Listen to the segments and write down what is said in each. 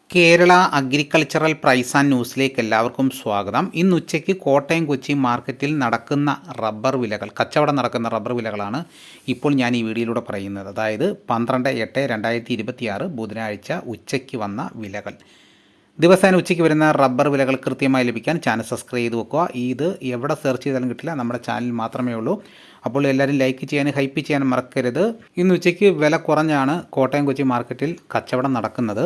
Kerala agricultural price and ന്യൂസിലേക്ക് എല്ലാവർക്കും സ്വാഗതം. ഇന്ന് ഉച്ചയ്ക്ക് കോട്ടയം കൊച്ചി മാർക്കറ്റിൽ നടക്കുന്ന റബ്ബർ വിലകൾ, കച്ചവടം നടക്കുന്ന റബ്ബർ വിലകളാണ് ഇപ്പോൾ ഞാൻ ഈ വീഡിയോയിലൂടെ പറയുന്നത്. അതായത് 12/8/2026 ബുധനാഴ്ച ഉച്ചയ്ക്ക് വന്ന വിലകൾ. ദിവസേന ഉച്ചയ്ക്ക് വരുന്ന റബ്ബർ വിലകൾ കൃത്യമായി ലഭിക്കാൻ ചാനൽ സബ്സ്ക്രൈബ് ചെയ്ത് വെക്കുക. ഇത് എവിടെ സെർച്ച് ചെയ്താലും കിട്ടില്ല, നമ്മുടെ ചാനൽ മാത്രമേ ഉള്ളൂ. അപ്പോൾ എല്ലാവരും ലൈക്ക് ചെയ്യാനും ഹൈപ്പ് ചെയ്യാനും മറക്കരുത്. ഇന്ന് ഉച്ചയ്ക്ക് വില കുറഞ്ഞാണ് കോട്ടയം കൊച്ചി മാർക്കറ്റിൽ കച്ചവടം നടക്കുന്നത്.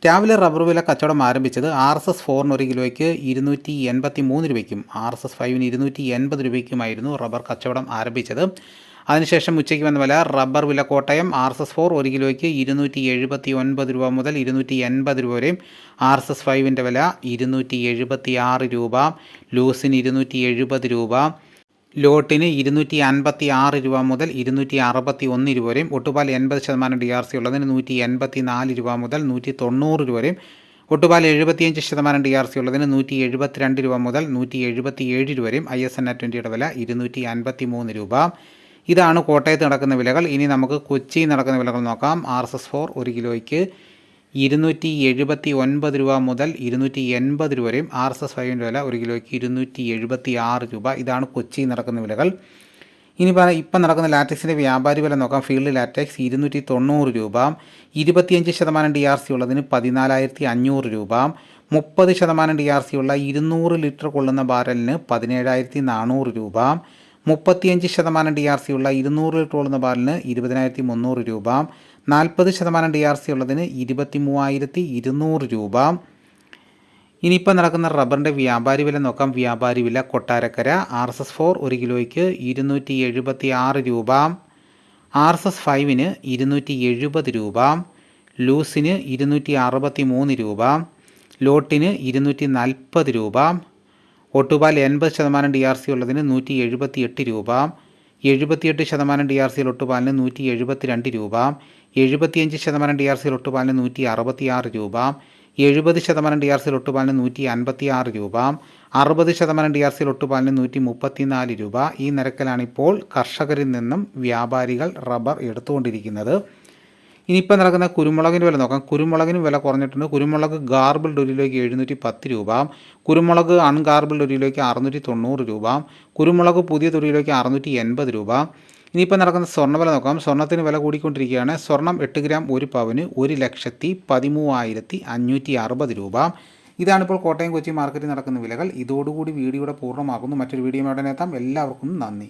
രാവിലെ റബ്ബർ വില കച്ചവടം ആരംഭിച്ചത് RSS 4 ഒരു കിലോയ്ക്ക് 283 രൂപയ്ക്കും RSS 5 280 രൂപയ്ക്കുമായിരുന്നു റബ്ബർ കച്ചവടം ആരംഭിച്ചത്. അതിനുശേഷം ഉച്ചയ്ക്ക് വന്ന വില റബ്ബർ വില കോട്ടയം RSS 4 ഒരു കിലോയ്ക്ക് 279 രൂപ മുതൽ 280 രൂപ വരെയും, RSS 5 വില 276 രൂപ, ലൂസിന് 270 രൂപ, ലോട്ടിന് 256 രൂപ മുതൽ 261 രൂപ വരെയും, ഒട്ടുപാൽ 80% DRC ഉള്ളതിന് 184 രൂപ മുതൽ 190 രൂപ വരെയും, ഒട്ടുപാൽ 75% DRC ഉള്ളതിന് 172 രൂപ മുതൽ 177 രൂപ വരെയും, ISN 20 വില 253 രൂപ. ഇതാണ് കോട്ടയത്ത് നടക്കുന്ന വിലകൾ. ഇനി നമുക്ക് കൊച്ചിയിൽ നടക്കുന്ന വിലകൾ നോക്കാം. RSS 4 ഒരു കിലോയ്ക്ക് 279 രൂപ മുതൽ 280 രൂപ വരെയും, RSS 5 വില ഒരു കിലോയ്ക്ക് 276 രൂപ. ഇതാണ് കൊച്ചിയിൽ നടക്കുന്ന വിലകൾ. ഇനി ഇപ്പം നടക്കുന്ന ലാറ്റക്സിൻ്റെ വ്യാപാരി വില നോക്കാം. ഫീൽഡ് ലാറ്റക്സ് 290 രൂപ, 25% DRC ഉള്ളതിന് 14,500 രൂപ, 30% DRC ഉള്ള 200 ലിറ്റർ കൊള്ളുന്ന ബാരലിന് 17,400 രൂപ, 35% DRC ഉള്ള 200 ലിറ്റർ കൊള്ളുന്ന ബാരലിന് 20,300 രൂപ, 40% DRC ഉള്ളതിന് 23,200 രൂപ. ഇനിയിപ്പോൾ നടക്കുന്ന റബ്ബറിൻ്റെ വ്യാപാരി വില നോക്കാം. വ്യാപാരി വില കൊട്ടാരക്കര RSS 4 ഒരു കിലോയ്ക്ക് 276 രൂപ, RSS 5 270 രൂപ, ലൂസിന് 263 രൂപ, ലോട്ടിന് 240 രൂപ, ഒട്ടുപാൽ 80% DRC ഉള്ളതിന് 178 രൂപ, 78% DRC ഒട്ടുപാലിന് 172 രൂപ, 75% DRC ഒട്ടുപാലിന് 166 രൂപ, 70% DRC ഒട്ടുപാലിന് 156 രൂപ, 60% DRC ഒട്ടുപാലിന് 134 രൂപ. ഈ നിരക്കിലാണ് ഇപ്പോൾ കർഷകരിൽ നിന്നും വ്യാപാരികൾ റബ്ബർ എടുത്തുകൊണ്ടിരിക്കുന്നത്. ഇനിയിപ്പോൾ നടക്കുന്ന കുരുമുളകിന് വില നോക്കാം. കുരുമുളകിന് വില കുറഞ്ഞിട്ടുണ്ട്. കുരുമുളക് ഗാർബിൾഡ് ഒരു കിലോയ്ക്ക് 710 രൂപ, കുരുമുളക് അൺഗാർബിൾഡ് ഒരു കിലോയ്ക്ക് 690 രൂപ, കുരുമുളക് പുതിയ ഒരു കിലോയ്ക്ക് 680 രൂപ. ഇനിയിപ്പോൾ നടക്കുന്ന സ്വർണ്ണ വില നോക്കാം. സ്വർണ്ണത്തിന് വില കൂടിക്കൊണ്ടിരിക്കുകയാണ്. സ്വർണ്ണം 8 ഗ്രാം 1 പവന് 1,13,560 രൂപ. ഇതാണിപ്പോൾ കോട്ടയം കൊച്ചി മാർക്കറ്റിൽ നടക്കുന്ന വിലകൾ. ഇതോടുകൂടി വീഡിയോയുടെ പൂർണ്ണമാകുന്നു. മറ്റൊരു വീഡിയോ ഉടനെ എത്താം. എല്ലാവർക്കും നന്ദി.